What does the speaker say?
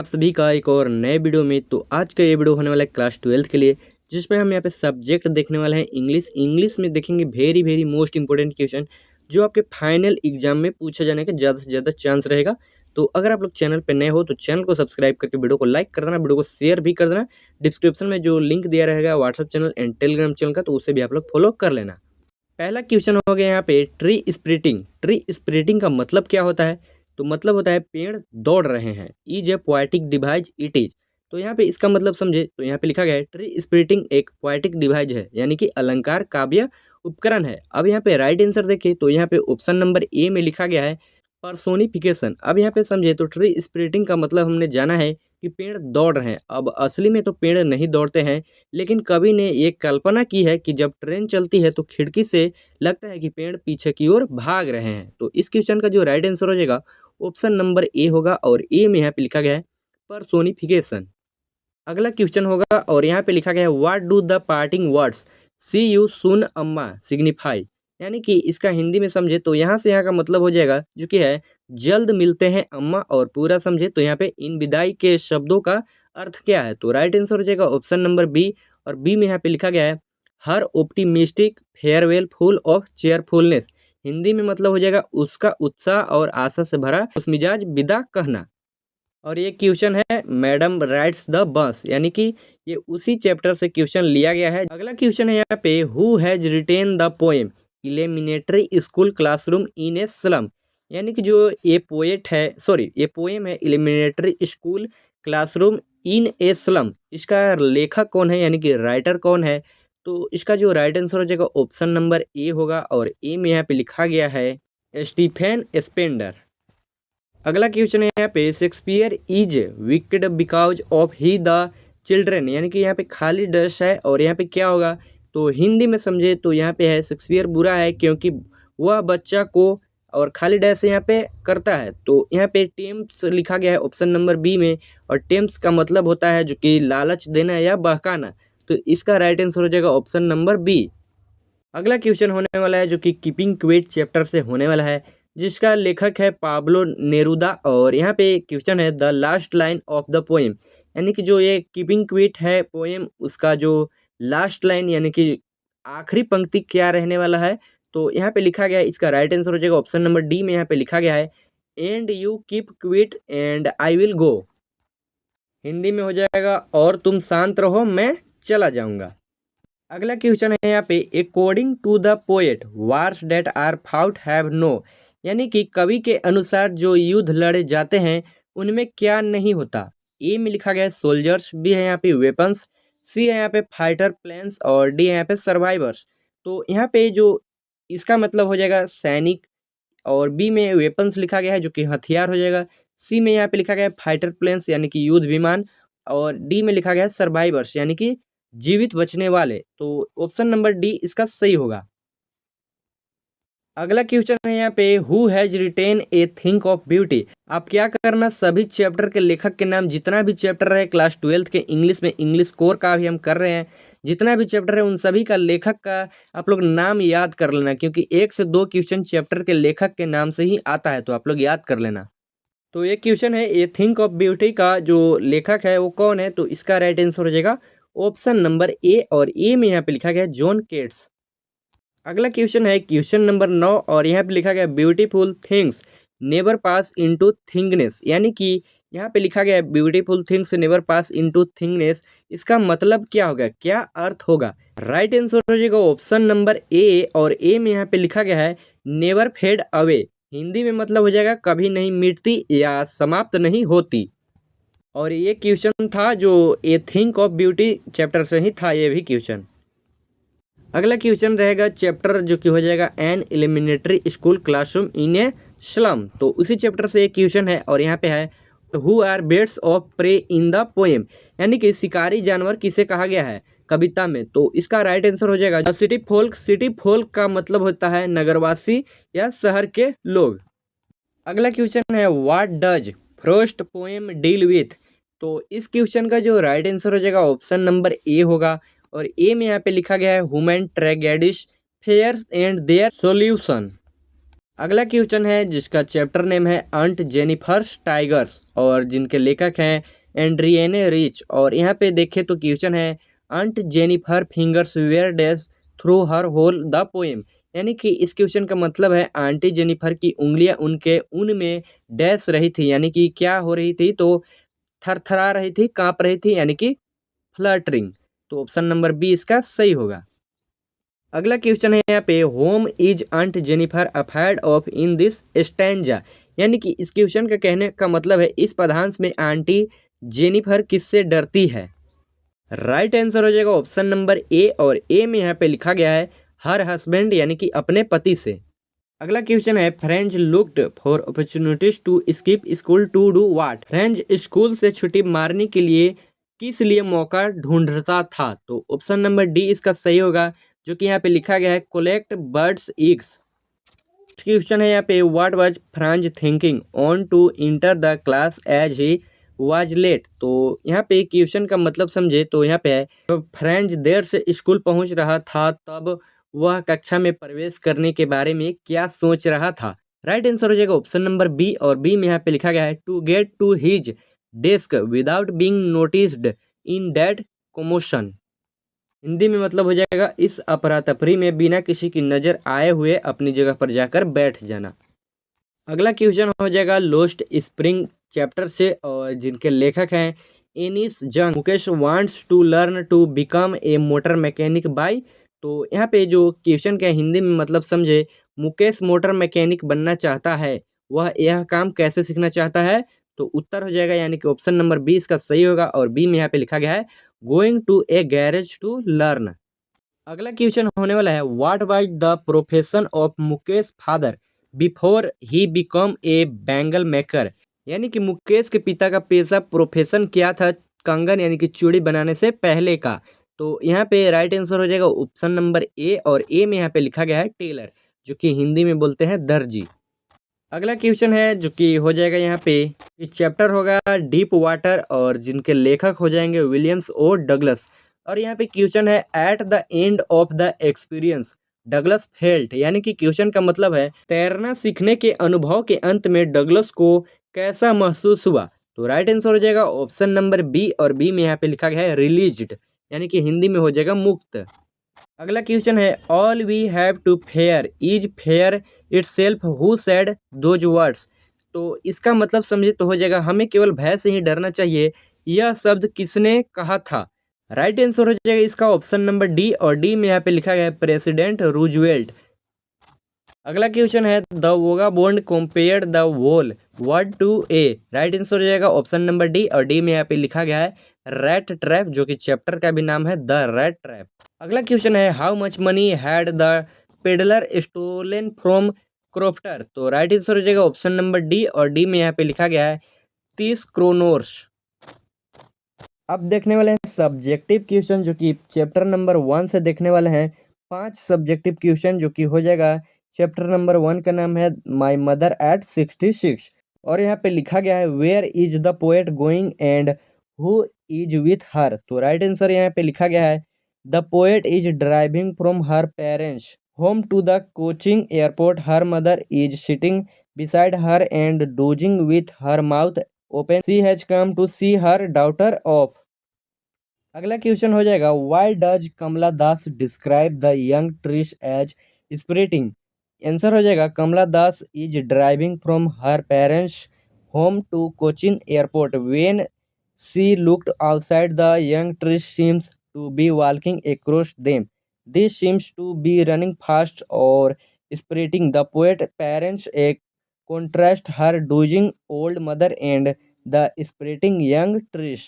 आप सभी का एक और नए वीडियो में। तो आज का ये वीडियो होने वाला है क्लास 12th के लिए, जिसमें हम यहाँ पे सब्जेक्ट देखने वाले हैं इंग्लिश में देखेंगे वेरी मोस्ट इंपॉर्टेंट क्वेश्चन जो आपके फाइनल एग्जाम में पूछे जाने का ज़्यादा से ज़्यादा चांस रहेगा। तो अगर आप लोग चैनल पर नए हो तो चैनल को सब्सक्राइब करके वीडियो को लाइक कर देना, वीडियो को शेयर भी कर देना। डिस्क्रिप्शन में जो लिंक दिया रहेगा WhatsApp channel and Telegram channel का, तो उसे भी आप लोग फॉलो कर लेना। पहला क्वेश्चन हो गया यहाँ पे ट्री स्प्लिटिंग। ट्री स्प्लिटिंग का मतलब क्या होता है? तो मतलब होता है पेड़ दौड़ रहे हैं। Is a poetic device it is. तो यहाँ पे इसका मतलब समझे तो यहाँ पे लिखा गया है ट्री स्प्लिटिंग एक पोएटिक डिवाइस है, यानी कि अलंकार काव्य उपकरण है। अब यहाँ पे राइट आंसर देखें तो यहाँ पे ऑप्शन नंबर ए में लिखा गया है पर्सोनिफिकेशन। अब यहाँ पे समझे तो ट्री स्प्लिटिंग का मतलब हमने जाना है कि पेड़ दौड़ रहे हैं। अब असली में तो पेड़ नहीं दौड़ते हैं, लेकिन कवि ने ये कल्पना की है कि जब ट्रेन चलती है तो खिड़की से लगता है कि पेड़ पीछे की ओर भाग रहे हैं। तो इस क्वेश्चन का जो राइट आंसर हो जाएगा ऑप्शन नंबर ए होगा, और ए में यहाँ पे लिखा गया है पर्सोनिफिकेशन। अगला क्वेश्चन होगा और यहाँ पे लिखा गया है what do the parting words see you soon Amma signify. यानी कि इसका हिंदी में समझे तो यहाँ से यहाँ का मतलब हो जाएगा जो कि है जल्द मिलते हैं अम्मा, और पूरा समझे तो यहाँ पे इन विदाई के शब्दों का अर्थ क्या है। तो राइट आंसर हो जाएगा ऑप्शन नंबर बी, और बी में यहाँ पे लिखा गया है her optimistic farewell full of cheerfulness. Hindi में मतलब हो जाएगा उसका उत्साह और आशा से भरा उस मिजाज विदा कहना। और ये क्वेश्चन है मैडम राइट्स द बस, यानी कि ये उसी चैप्टर से क्वेश्चन लिया गया है। अगला क्वेश्चन है यहाँ पे who has retain the poem एलिमिनेटरी school classroom in a slum. यानी कि जो ये पोएट है, सॉरी ये पोएम है एलिमिनेटरी school classroom in a slum, इसका लेखक कौन है यानी कि राइटर कौन है? तो इसका जो राइट आंसर हो जाएगा ऑप्शन नंबर ए होगा, और ए में यहाँ पे लिखा गया है स्टीफेन स्पेंडर। अगला क्वेश्चन है यहाँ पे Shakespeare is wicked because of he the children. यानी कि यहाँ पे खाली डैश है, और यहाँ पे क्या होगा तो हिंदी में समझे तो यहाँ पे है शेक्सपियर बुरा है क्योंकि वह बच्चा को, और खाली डैश यहाँ पे करता है। तो यहाँ पे टेम्प्स लिखा गया है ऑप्शन नंबर बी में, और टेम्प्स का मतलब होता है जो कि लालच देना या बहकाना। तो इसका राइट आंसर हो जाएगा ऑप्शन नंबर बी। अगला क्वेश्चन होने वाला है जो कि कीपिंग क्विट चैप्टर से होने वाला है, जिसका लेखक है पाब्लो नेरुदा। और यहाँ पे क्वेश्चन है the last line of the poem. यानी कि जो ये कीपिंग क्विट है पोएम, उसका जो लास्ट लाइन यानी कि आखिरी पंक्ति क्या रहने वाला है? तो यहाँ पे लिखा गया है, इसका राइट आंसर हो जाएगा ऑप्शन नंबर डी में। यहाँ पे लिखा गया है and you keep quit and I will go. Hindi में हो जाएगा और तुम शांत रहो मैं चला जाऊंगा। अगला क्वेश्चन है यहाँ पे according to the poet wars that are fought have no. यानी कि कवि के अनुसार जो युद्ध लड़े जाते हैं उनमें क्या नहीं होता? ए में लिखा गया है सोल्जर्स, बी है यहाँ पे वेपन्स, सी है यहाँ पे फाइटर प्लेन्स, और डी है यहाँ पे सर्वाइवर्स। तो यहाँ पे जो इसका मतलब हो जाएगा सैनिक, और बी में वेपन्स लिखा गया है जो कि हथियार हो जाएगा, सी में यहाँ पे लिखा गया है फाइटर प्लेन्स यानी कि युद्ध विमान, और डी में लिखा गया है सर्वाइवर्स यानी कि जीवित बचने वाले। तो ऑप्शन नंबर डी इसका सही होगा। अगला क्वेश्चन है यहाँ पे who has retain A think of beauty. आप क्या करना, सभी चैप्टर के लेखक के नाम, जितना भी चैप्टर है क्लास 12th के इंग्लिश में, इंग्लिश कोर का भी हम कर रहे हैं, जितना भी चैप्टर है उन सभी का लेखक का आप लोग नाम याद कर लेना, क्योंकि 1 से 2 क्वेश्चन चैप्टर के लेखक के नाम से ही आता है, तो आप लोग याद कर लेना। तो ये क्वेश्चन है ए थिंक ऑफ ब्यूटी का जो लेखक है वो कौन है? तो इसका राइट आंसर हो जाएगा ऑप्शन नंबर ए, और ए में यहाँ पे लिखा गया है जॉन केट्स। अगला क्वेश्चन है क्वेश्चन नंबर 9, और यहाँ पे लिखा गया beautiful things never pass into thingness. यानी कि यहाँ पे लिखा गया है beautiful things never pass into thingness, इसका मतलब क्या होगा, क्या अर्थ होगा? राइट आंसर हो जाएगा ऑप्शन नंबर ए, और ए में यहाँ पे लिखा गया है नेवर फेड अवे। हिंदी में मतलब हो जाएगा कभी नहीं मिटती या समाप्त नहीं होती। और ये क्वेश्चन था जो ए थिंक ऑफ ब्यूटी चैप्टर से ही था ये भी क्वेश्चन। अगला क्वेश्चन रहेगा चैप्टर जो कि हो जाएगा an elementary school classroom in a slum. तो उसी चैप्टर से एक क्वेश्चन है, और यहाँ पे है who are birds of prey in the poem. यानी कि शिकारी जानवर किसे कहा गया है कविता में? तो इसका राइट आंसर हो जाएगा सिटी फोल्क। सिटी फोल्क का मतलब होता है नगरवासी या शहर के लोग। अगला क्वेश्चन है what does first poem deal with. तो इस क्वेश्चन का जो राइट आंसर हो जाएगा ऑप्शन नंबर ए होगा, और ए में यहाँ पे लिखा गया है human tragedies fears and their solution. अगला क्वेश्चन है जिसका चैप्टर नेम है अंट जेनिफर्स टाइगर्स और जिनके लेखक हैं एंड्रियने रिच। और यहाँ पे देखें तो क्वेश्चन है aunt Jennifer fingers where dash through her whole the poem. यानी कि इस क्वेश्चन का मतलब है आंटी जेनिफर की उंगलियां उनके ऊन में डैश रही थी, यानी कि क्या हो रही थी, तो थरथरा रही थी, कांप रही थी, यानी कि फ्लटरिंग। तो ऑप्शन नंबर बी इसका सही होगा। अगला क्वेश्चन है यहाँ पे whom is aunt Jennifer afraid of in this stanza. यानी कि इस क्वेश्चन का कहने का मतलब है इस पदांश में आंटी जेनिफर किससे डरती है। राइट आंसर हो जाएगा ऑप्शन नंबर ए, और ए में यहाँ पे लिखा गया है हर हस्बैंड, यानी कि अपने पति से। अगला क्वेश्चन है French looked for opportunities to skip school to do what. French school से छुट्टी मारने के लिए किस लिए मौका ढूंढता था। तो ऑप्शन नंबर डी इसका सही होगा, जो कि यहाँ पे लिखा गया है कोलेक्ट बर्ड्स एग्स। क्वेश्चन है यहाँ पे what was Franz thinking on to enter the class as he was late. तो यहाँ पे क्वेश्चन का मतलब समझे तो यहाँ पे है तो फ्रेंच देर से स्कूल पहुंच रहा था तब वह कक्षा में प्रवेश करने के बारे में क्या सोच रहा था। राइट आंसर हो जाएगा ऑप्शन नंबर बी, और बी में यहाँ पे लिखा गया है to get to his desk without being noticed in that commotion. Hindi में मतलब हो जाएगा इस अफरा तफरी में बिना किसी की नज़र आए हुए अपनी जगह पर जाकर बैठ जाना। अगला क्वेश्चन हो जाएगा लोस्ट स्प्रिंग चैप्टर से, और जिनके लेखक हैं Anees Jung. Mukesh wants to learn to become a motor mechanic by. तो यहाँ पे जो क्वेश्चन का हिंदी में मतलब समझे मुकेश मोटर मैकेनिक बनना चाहता है, वह यह काम कैसे सीखना चाहता है। तो उत्तर हो जाएगा यानी कि ऑप्शन नंबर बी इसका सही होगा, और बी में यहाँ पे लिखा गया है going to a garage to learn. अगला क्वेश्चन होने वाला है what was the profession of Mukesh father before he become a bangle maker. यानी कि मुकेश के पिता का पेशा प्रोफेशन क्या था कंगन यानी कि चूड़ी बनाने से पहले का। तो यहाँ पे राइट आंसर हो जाएगा ऑप्शन नंबर ए, और ए में यहाँ पे लिखा गया है टेलर, जो कि हिंदी में बोलते हैं दर्जी। अगला क्वेश्चन है जो कि हो जाएगा यहाँ पे इस चैप्टर होगा डीप वाटर, और जिनके लेखक हो जाएंगे विलियम्स ओ डगलस। और यहाँ पे क्वेश्चन है at the end of the experience Douglas felt. यानी कि क्वेश्चन का मतलब है तैरना सीखने के अनुभव के अंत में डगलस को कैसा महसूस हुआ। तो राइट आंसर हो जाएगा ऑप्शन नंबर बी, और बी में यहाँ पे लिखा गया है रिलीज्ड, यानी कि हिंदी में हो जाएगा मुक्त। अगला क्वेश्चन है all we have to fear is fear itself who said those words. तो इसका मतलब समझे तो हो जाएगा हमें केवल भय से ही डरना चाहिए, यह शब्द किसने कहा था। राइट आंसर हो जाएगा इसका ऑप्शन नंबर डी, और डी में यहाँ पे लिखा गया है प्रेसिडेंट रूजवेल्ट। अगला क्वेश्चन है the vogue bond compared the whole word to a. Right answer हो जाएगा ऑप्शन नंबर डी, और डी में यहाँ पे लिखा गया है रैट ट्रैप, जो कि चैप्टर का भी नाम है द रैट ट्रैप। अगला क्वेश्चन है how much money had the peddler stolen from crofter. तो राइट आंसर हो जाएगा ऑप्शन नंबर डी, और डी में यहाँ पे लिखा गया है 30 क्रोनोर्स। अब देखने वाले हैं सब्जेक्टिव क्वेश्चन, जो कि चैप्टर नंबर 1 से देखने वाले हैं 5 सब्जेक्टिव क्वेश्चन, जो कि हो जाएगा चैप्टर नंबर 1 का नाम है माई मदर एट 66। और यहाँ पे लिखा गया है where is the poet going and who is with her. तो राइट आंसर यहाँ पे लिखा गया है the poet is driving from her parents home to the Cochin airport, her mother is sitting beside her and dozing with her mouth open, she has come to see her daughter off। अगला question हो जाएगा why does Kamala Das describe the young trees as sprinting. Answer हो जाएगा Kamala Das is driving from her parents home to Cochin airport when she looked outside the young trees seems to be walking across them, this seems to be running fast और sprinting. The poet parents a contrast her doozing old mother and the spiriting young trish।